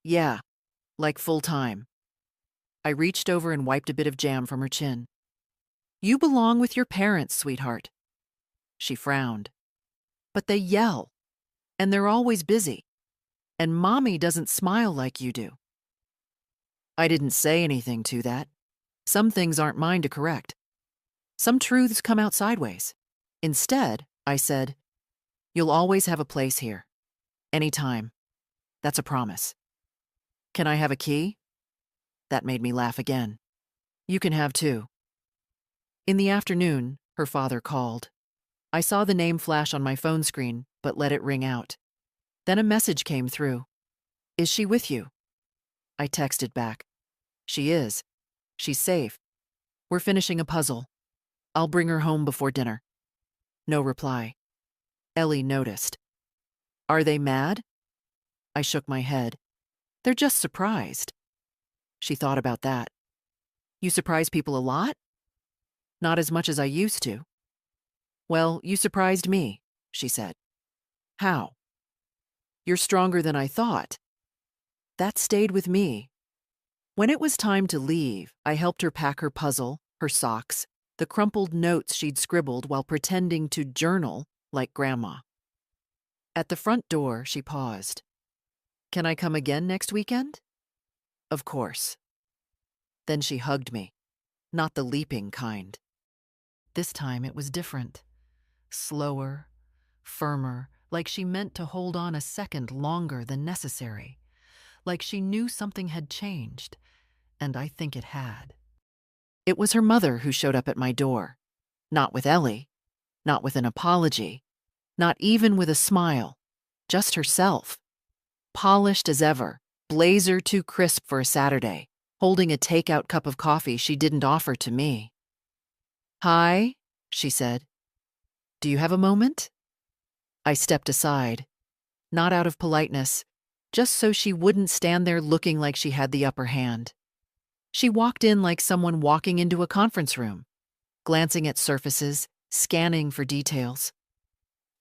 Yeah, like full time. I reached over and wiped a bit of jam from her chin. You belong with your parents, sweetheart. She frowned. But they yell, and they're always busy, and Mommy doesn't smile like you do. I didn't say anything to that. Some things aren't mine to correct. Some truths come out sideways. Instead, I said, You'll always have a place here. Anytime. That's a promise. Can I have a key? That made me laugh again. You can have two. In the afternoon, her father called. I saw the name flash on my phone screen, but let it ring out. Then a message came through. Is she with you? I texted back. She is. She's safe. We're finishing a puzzle. I'll bring her home before dinner. No reply. Ellie noticed. Are they mad? I shook my head. They're just surprised. She thought about that. You surprise people a lot? Not as much as I used to. Well, you surprised me, she said. How? You're stronger than I thought. That stayed with me. When it was time to leave, I helped her pack her puzzle, her socks, the crumpled notes she'd scribbled while pretending to journal like Grandma. At the front door, she paused. Can I come again next weekend? Of course. Then she hugged me, not the leaping kind. This time it was different. Slower, firmer, like she meant to hold on a second longer than necessary. Like she knew something had changed, and I think it had. It was her mother who showed up at my door. Not with Ellie, not with an apology, Not even with a smile. Just herself. Polished as ever, blazer too crisp for a Saturday, holding a takeout cup of coffee she didn't offer to me. "Hi," she said. "Do you have a moment?" I stepped aside, not out of politeness, just so she wouldn't stand there looking like she had the upper hand. She walked in like someone walking into a conference room, glancing at surfaces, scanning for details.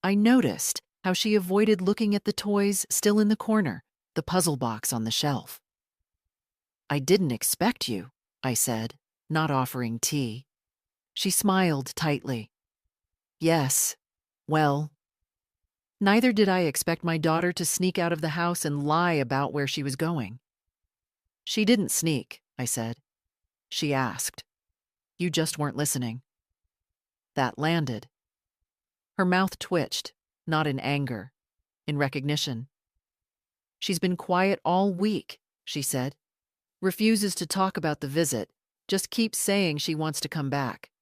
I noticed how she avoided looking at the toys still in the corner, the puzzle box on the shelf. "I didn't expect you," I said, not offering tea. She smiled tightly. "Yes, well, neither did I expect my daughter to sneak out of the house and lie about where she was going." "She didn't sneak," I said. "She asked. You just weren't listening." That landed. Her mouth twitched, not in anger, in recognition. "She's been quiet all week," she said. "Refuses to talk about the visit, just keeps saying she wants to come back.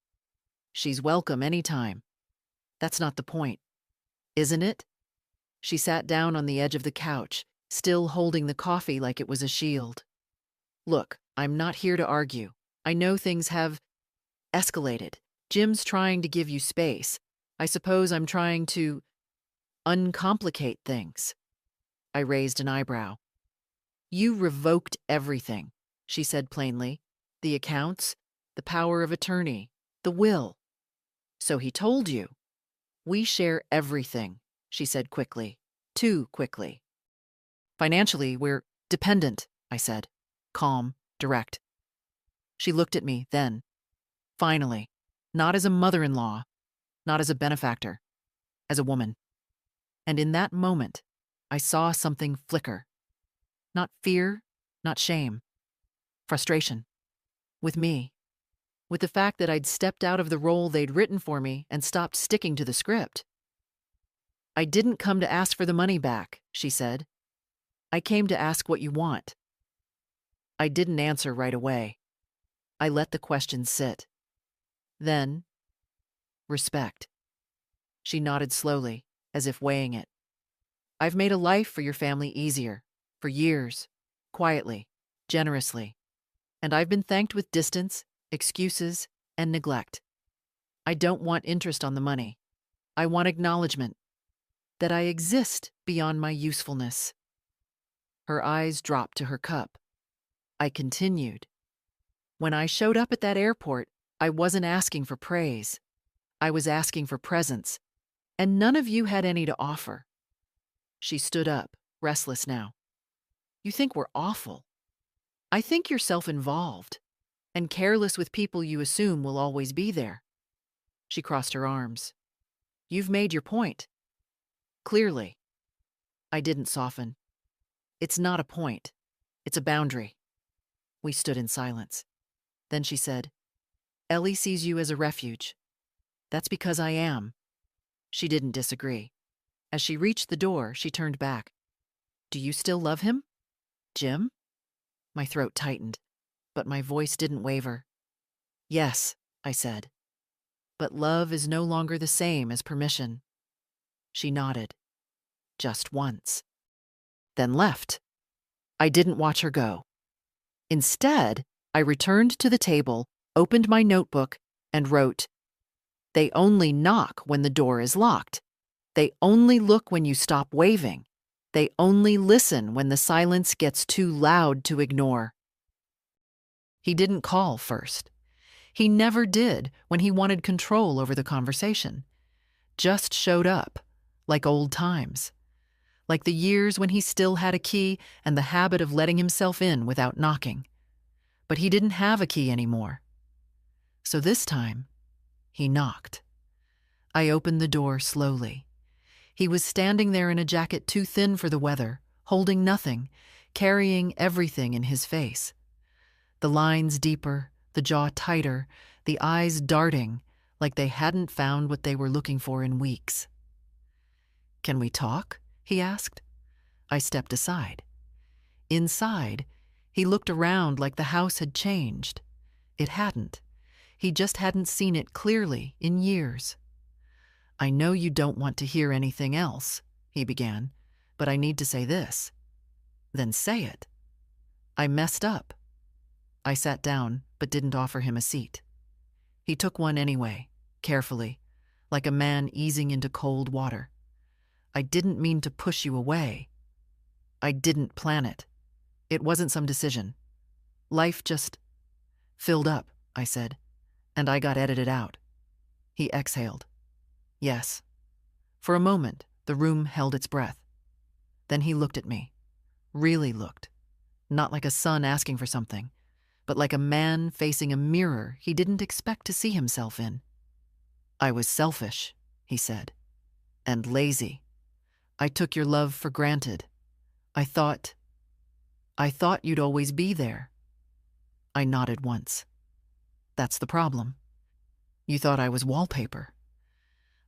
She's welcome anytime. That's not the point, isn't it?" She sat down on the edge of the couch, still holding the coffee like it was a shield. "Look, I'm not here to argue. I know things have escalated. Jim's trying to give you space. I suppose I'm trying to uncomplicate things." I raised an eyebrow. "You revoked everything," she said plainly. "The accounts, the power of attorney, the will." "So he told you." "We share everything," she said quickly. Too quickly. "Financially, we're dependent," I said. Calm, direct. She looked at me then. Finally. Not as a mother-in-law, not as a benefactor, as a woman. And in that moment, I saw something flicker. Not fear, not shame. Frustration. With me. With the fact that I'd stepped out of the role they'd written for me and stopped sticking to the script. "I didn't come to ask for the money back," she said. "I came to ask what you want." I didn't answer right away. I let the question sit. Then, respect. She nodded slowly, as if weighing it. "I've made a life for your family easier, for years, quietly, generously. And I've been thanked with distance, excuses, and neglect. I don't want interest on the money. I want acknowledgement that I exist beyond my usefulness." Her eyes dropped to her cup. I continued. "When I showed up at that airport, I wasn't asking for praise. I was asking for presence, and none of you had any to offer." She stood up, restless now. "You think we're awful. I think you're self-involved and careless with people you assume will always be there." She crossed her arms. "You've made your point. Clearly." I didn't soften. "It's not a point. It's a boundary." We stood in silence. Then she said, "Ellie sees you as a refuge. That's because I am." She didn't disagree. As she reached the door, she turned back. "Do you still love him? Jim?" My throat tightened, but my voice didn't waver. "Yes," I said. "But love is no longer the same as permission." She nodded. Just once. Then left. I didn't watch her go. Instead, I returned to the table, opened my notebook, and wrote, "They only knock when the door is locked. They only look when you stop waving. They only listen when the silence gets too loud to ignore." He didn't call first. He never did when he wanted control over the conversation. Just showed up, like old times. Like the years when he still had a key and the habit of letting himself in without knocking. But he didn't have a key anymore. So this time, he knocked. I opened the door slowly. He was standing there in a jacket too thin for the weather, holding nothing, carrying everything in his face. The lines deeper, the jaw tighter, the eyes darting, like they hadn't found what they were looking for in weeks. "Can we talk?" he asked. I stepped aside. Inside, he looked around like the house had changed. It hadn't. He just hadn't seen it clearly in years. "I know you don't want to hear anything else," he began, "but I need to say this." "Then say it." "I messed up." I sat down, but didn't offer him a seat. He took one anyway, carefully, like a man easing into cold water. "I didn't mean to push you away. I didn't plan it. It wasn't some decision. Life just filled up," I said, "and I got edited out." He exhaled. "Yes." For a moment, the room held its breath. Then he looked at me. Really looked. Not like a son asking for something, but like a man facing a mirror he didn't expect to see himself in. "I was selfish," he said, "and lazy. I took your love for granted. I thought you'd always be there." I nodded once. "That's the problem. You thought I was wallpaper.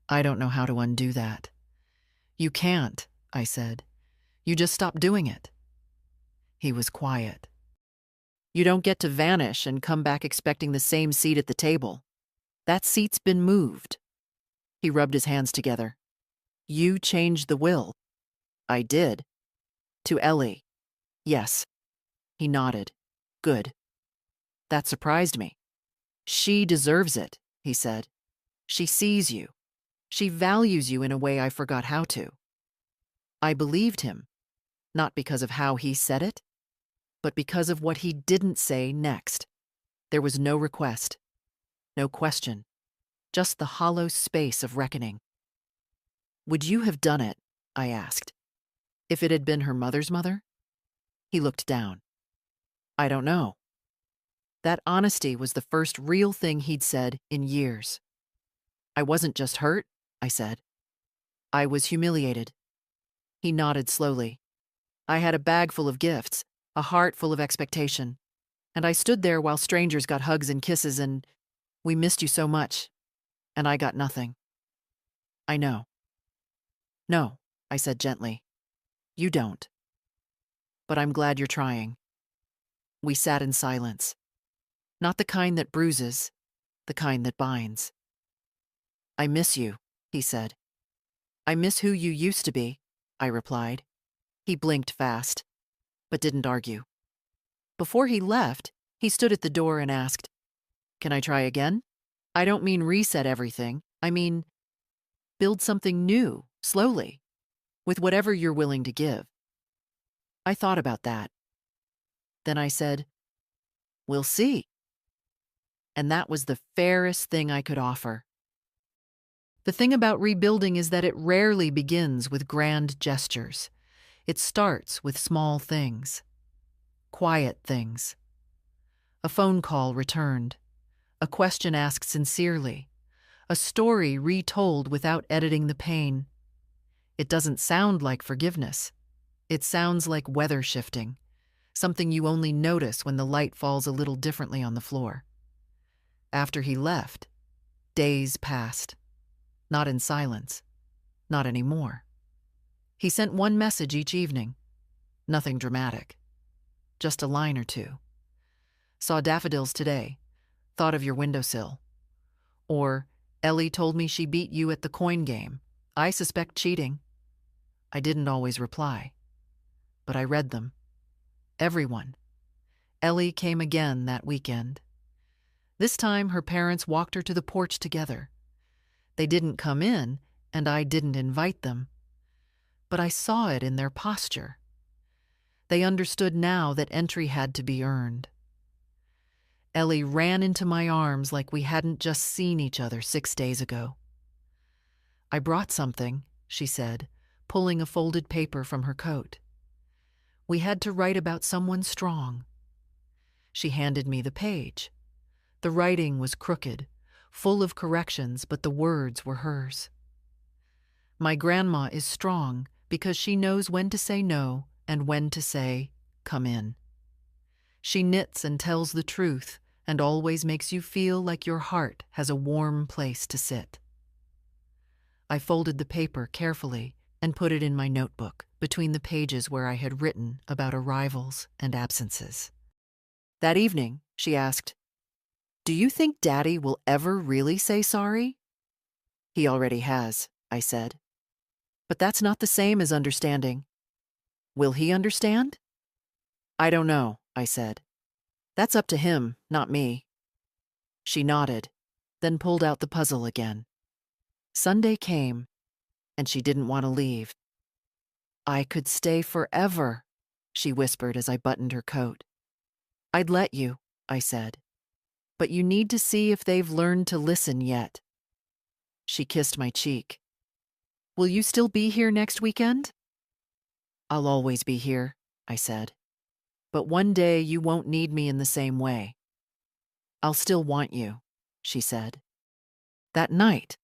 I don't know how to undo that." "You can't," I said. "You just stop doing it." He was quiet. "You don't get to vanish and come back expecting the same seat at the table. That seat's been moved." He rubbed his hands together. "You changed the will." "I did." "To Ellie." "Yes." He nodded. "Good." That surprised me. "She deserves it," he said. "She sees you. She values you in a way I forgot how to." I believed him, not because of how he said it, but because of what he didn't say next. There was no request, no question, just the hollow space of reckoning. "Would you have done it," I asked, "if it had been her mother's mother?" He looked down. "I don't know." That honesty was the first real thing he'd said in years. "I wasn't just hurt," I said. "I was humiliated." He nodded slowly. "I had a bag full of gifts, a heart full of expectation, and I stood there while strangers got hugs and kisses, and we missed you so much, and I got nothing." "I know." "No," I said gently. "You don't. But I'm glad you're trying." We sat in silence. Not the kind that bruises, the kind that binds. "I miss you," he said. "I miss who you used to be," I replied. He blinked fast, but didn't argue. Before he left, he stood at the door and asked, "Can I try again? I don't mean reset everything. I mean build something new, slowly, with whatever you're willing to give." I thought about that. Then I said, "We'll see." And that was the fairest thing I could offer. The thing about rebuilding is that it rarely begins with grand gestures. It starts with small things, quiet things. A phone call returned, a question asked sincerely, a story retold without editing the pain. It doesn't sound like forgiveness. It sounds like weather shifting, something you only notice when the light falls a little differently on the floor. After he left, days passed. Not in silence. Not anymore. He sent one message each evening. Nothing dramatic. Just a line or two. "Saw daffodils today. Thought of your windowsill." Or, "Ellie told me she beat you at the coin game. I suspect cheating." I didn't always reply. But I read them. Everyone. Ellie came again that weekend. This time her parents walked her to the porch together. They didn't come in, and I didn't invite them. But I saw it in their posture. They understood now that entry had to be earned. Ellie ran into my arms like we hadn't just seen each other 6 days ago. "I brought something," she said, pulling a folded paper from her coat. "We had to write about someone strong." She handed me the page. The writing was crooked, full of corrections, but the words were hers. "My grandma is strong because she knows when to say no and when to say, 'Come in.' She knits and tells the truth and always makes you feel like your heart has a warm place to sit." I folded the paper carefully and put it in my notebook between the pages where I had written about arrivals and absences. That evening, she asked, "Do you think Daddy will ever really say sorry?" He already has, I said. But that's not the same as understanding. Will he understand? I don't know, I said. That's up to him, not me. She nodded, then pulled out the puzzle again. Sunday came, and she didn't want to leave. I could stay forever, she whispered as I buttoned her coat. I'd let you, I said. But you need to see if they've learned to listen yet. She kissed my cheek. Will you still be here next weekend? I'll always be here, I said. But one day you won't need me in the same way. I'll still want you, she said. That night,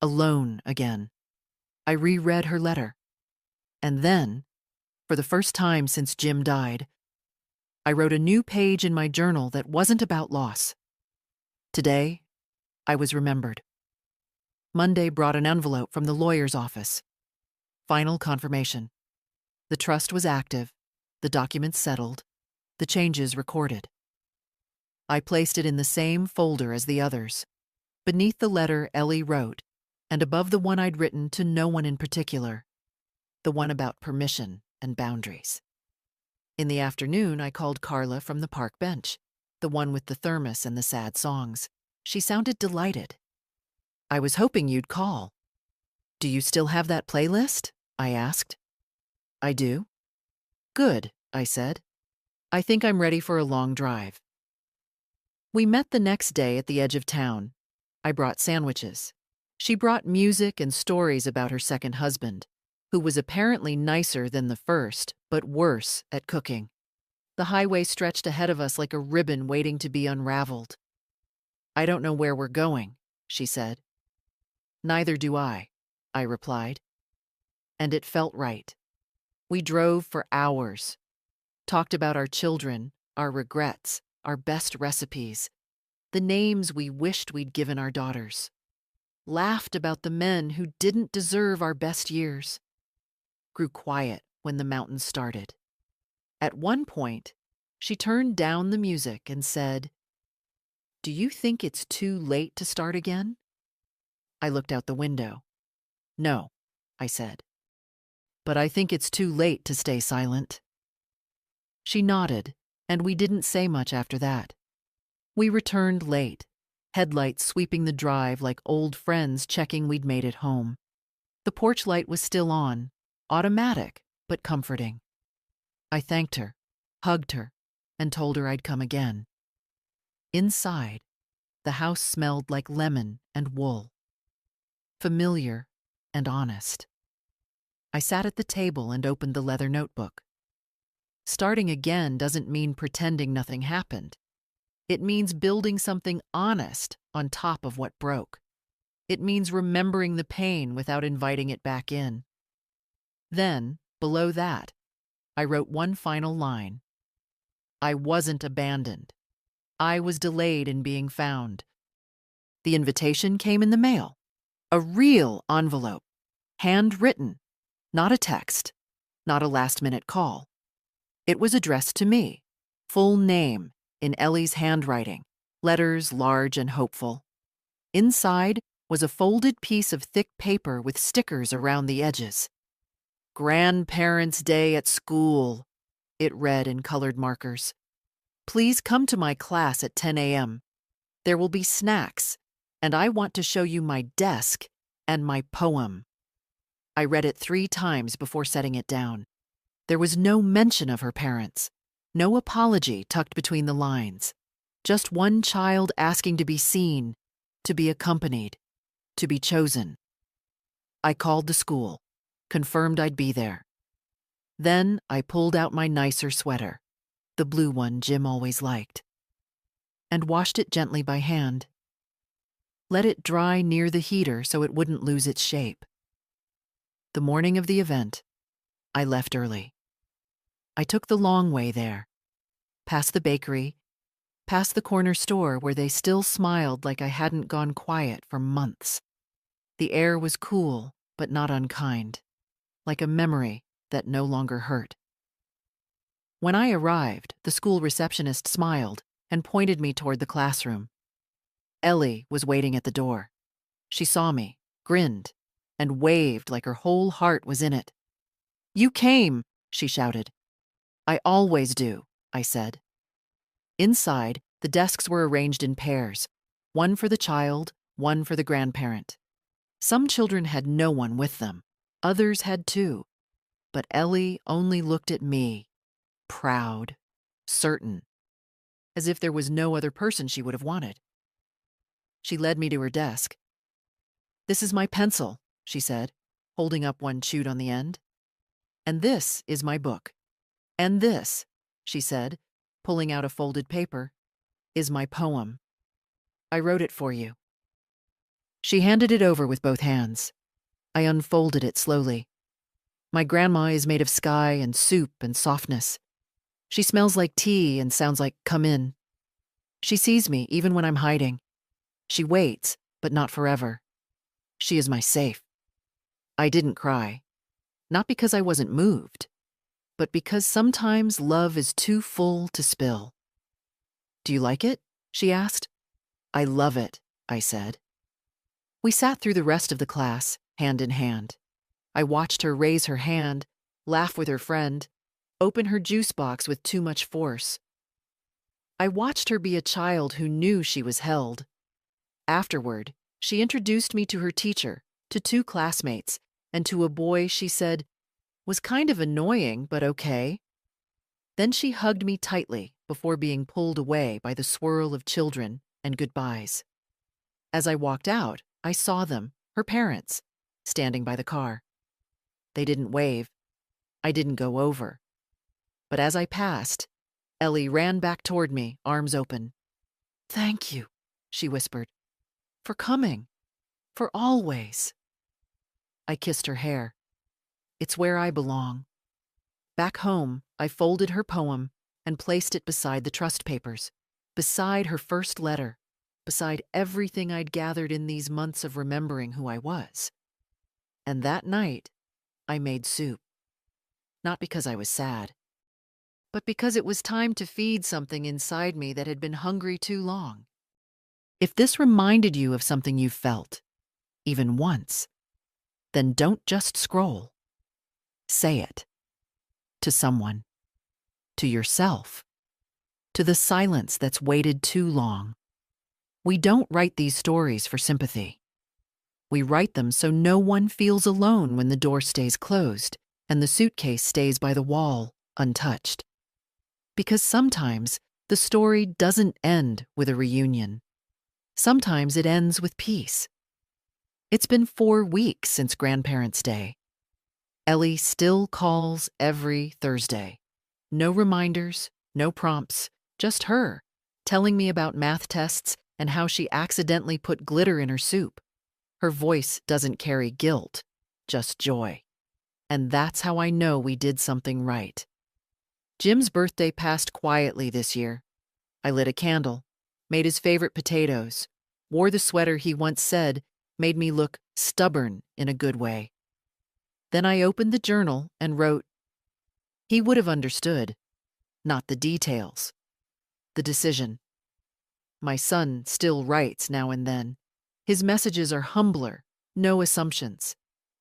alone again, I reread her letter. And then, for the first time since Jim died, I wrote a new page in my journal that wasn't about loss. Today, I was remembered. Monday brought an envelope from the lawyer's office. Final confirmation. The trust was active, the documents settled, the changes recorded. I placed it in the same folder as the others, beneath the letter Ellie wrote, and above the one I'd written to no one in particular, the one about permission and boundaries. In the afternoon, I called Carla from the park bench, the one with the thermos and the sad songs. She sounded delighted. I was hoping you'd call. Do you still have that playlist? I asked. I do. Good, I said. I think I'm ready for a long drive. We met the next day at the edge of town. I brought sandwiches. She brought music and stories about her second husband, who was apparently nicer than the first, but worse at cooking. The highway stretched ahead of us like a ribbon waiting to be unraveled. I don't know where we're going, she said. Neither do I replied. And it felt right. We drove for hours, talked about our children, our regrets, our best recipes, the names we wished we'd given our daughters, laughed about the men who didn't deserve our best years, grew quiet when the mountains started. At one point, she turned down the music and said, "Do you think it's too late to start again?" I looked out the window. No, I said. But I think it's too late to stay silent. She nodded, and we didn't say much after that. We returned late, headlights sweeping the drive like old friends checking we'd made it home. The porch light was still on, automatic, but comforting. I thanked her, hugged her, and told her I'd come again. Inside, the house smelled like lemon and wool. Familiar and honest. I sat at the table and opened the leather notebook. Starting again doesn't mean pretending nothing happened. It means building something honest on top of what broke. It means remembering the pain without inviting it back in. Then, below that, I wrote one final line. I wasn't abandoned. I was delayed in being found. The invitation came in the mail. A real envelope, handwritten, not a text, not a last-minute call. It was addressed to me, full name, in Ellie's handwriting, letters large and hopeful. Inside was a folded piece of thick paper with stickers around the edges. Grandparents' Day at school, it read in colored markers. Please come to my class at 10 a.m. There will be snacks, and I want to show you my desk and my poem. I read it 3 times before setting it down. There was no mention of her parents, no apology tucked between the lines, just one child asking to be seen, to be accompanied, to be chosen. I called the school, confirmed I'd be there. Then I pulled out my nicer sweater, the blue one Jim always liked, and washed it gently by hand. Let it dry near the heater so it wouldn't lose its shape. The morning of the event, I left early. I took the long way there, past the bakery, past the corner store where they still smiled like I hadn't gone quiet for months. The air was cool, but not unkind, like a memory that no longer hurt. When I arrived, the school receptionist smiled and pointed me toward the classroom. Ellie was waiting at the door. She saw me, grinned, and waved like her whole heart was in it. "You came," she shouted. "I always do," I said. Inside, the desks were arranged in pairs, one for the child, one for the grandparent. Some children had no one with them. Others had two. But Ellie only looked at me, proud, certain, as if there was no other person she would have wanted. She led me to her desk. "This is my pencil," she said, holding up one chewed on the end. "And this is my book. And this," she said, pulling out a folded paper, "is my poem. I wrote it for you." She handed it over with both hands. I unfolded it slowly. My grandma is made of sky and soup and softness. She smells like tea and sounds like "come in." She sees me even when I'm hiding. She waits, but not forever. She is my safe. I didn't cry. Not because I wasn't moved, but because sometimes love is too full to spill. "Do you like it?" she asked. "I love it," I said. We sat through the rest of the class, hand in hand. I watched her raise her hand, laugh with her friend, open her juice box with too much force. I watched her be a child who knew she was held. Afterward, she introduced me to her teacher, to two classmates, and to a boy she said was kind of annoying, but okay. Then she hugged me tightly before being pulled away by the swirl of children and goodbyes. As I walked out, I saw them, her parents, standing by the car. They didn't wave. I didn't go over. But as I passed, Ellie ran back toward me, arms open. "Thank you," she whispered, "for coming, for always." I kissed her hair. It's where I belong. Back home, I folded her poem and placed it beside the trust papers, beside her first letter, beside everything I'd gathered in these months of remembering who I was. And that night, I made soup. Not because I was sad, but because it was time to feed something inside me that had been hungry too long. If this reminded you of something you felt, even once, then don't just scroll. Say it. To someone. To yourself. To the silence that's waited too long. We don't write these stories for sympathy. We write them so no one feels alone when the door stays closed and the suitcase stays by the wall, untouched. Because sometimes the story doesn't end with a reunion. Sometimes it ends with peace. It's been 4 weeks since Grandparents' Day. Ellie still calls every Thursday. No reminders, no prompts, just her, telling me about math tests and how she accidentally put glitter in her soup. Her voice doesn't carry guilt, just joy. And that's how I know we did something right. Jim's birthday passed quietly this year. I lit a candle, made his favorite potatoes, wore the sweater he once said made me look stubborn in a good way. Then I opened the journal and wrote, he would have understood, not the details, the decision. My son still writes now and then. His messages are humbler, no assumptions.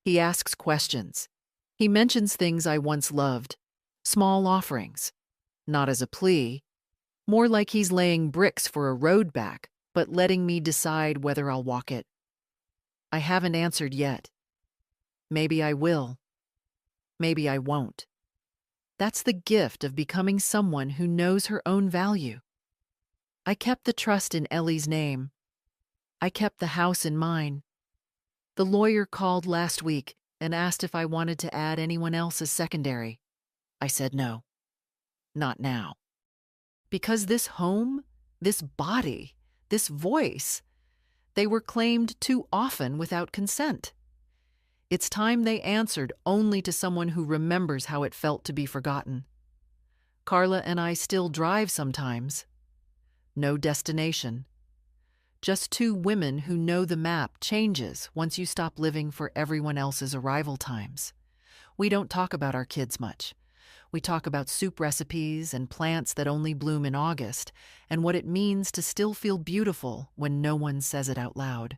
He asks questions. He mentions things I once loved, small offerings, not as a plea, more like he's laying bricks for a road back, but letting me decide whether I'll walk it. I haven't answered yet. Maybe I will. Maybe I won't. That's the gift of becoming someone who knows her own value. I kept the trust in Ellie's name. I kept the house in mine. The lawyer called last week and asked if I wanted to add anyone else as secondary. I said no. Not now. Because this home, this body, this voice, they were claimed too often without consent. It's time they answered only to someone who remembers how it felt to be forgotten. Carla and I still drive sometimes. No destination. Just two women who know the map changes once you stop living for everyone else's arrival times. We don't talk about our kids much. We talk about soup recipes and plants that only bloom in August, and what it means to still feel beautiful when no one says it out loud.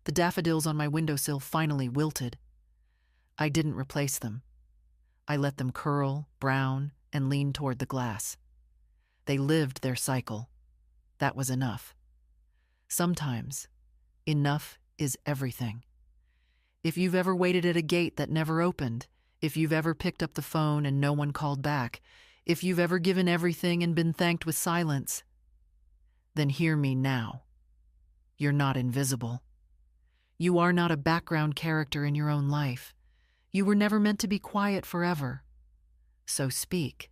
The daffodils on my windowsill finally wilted. I didn't replace them. I let them curl, brown, and lean toward the glass. They lived their cycle. That was enough. Sometimes, enough is everything. If you've ever waited at a gate that never opened, if you've ever picked up the phone and no one called back, if you've ever given everything and been thanked with silence, then hear me now. You're not invisible. You are not a background character in your own life. You were never meant to be quiet forever. So speak.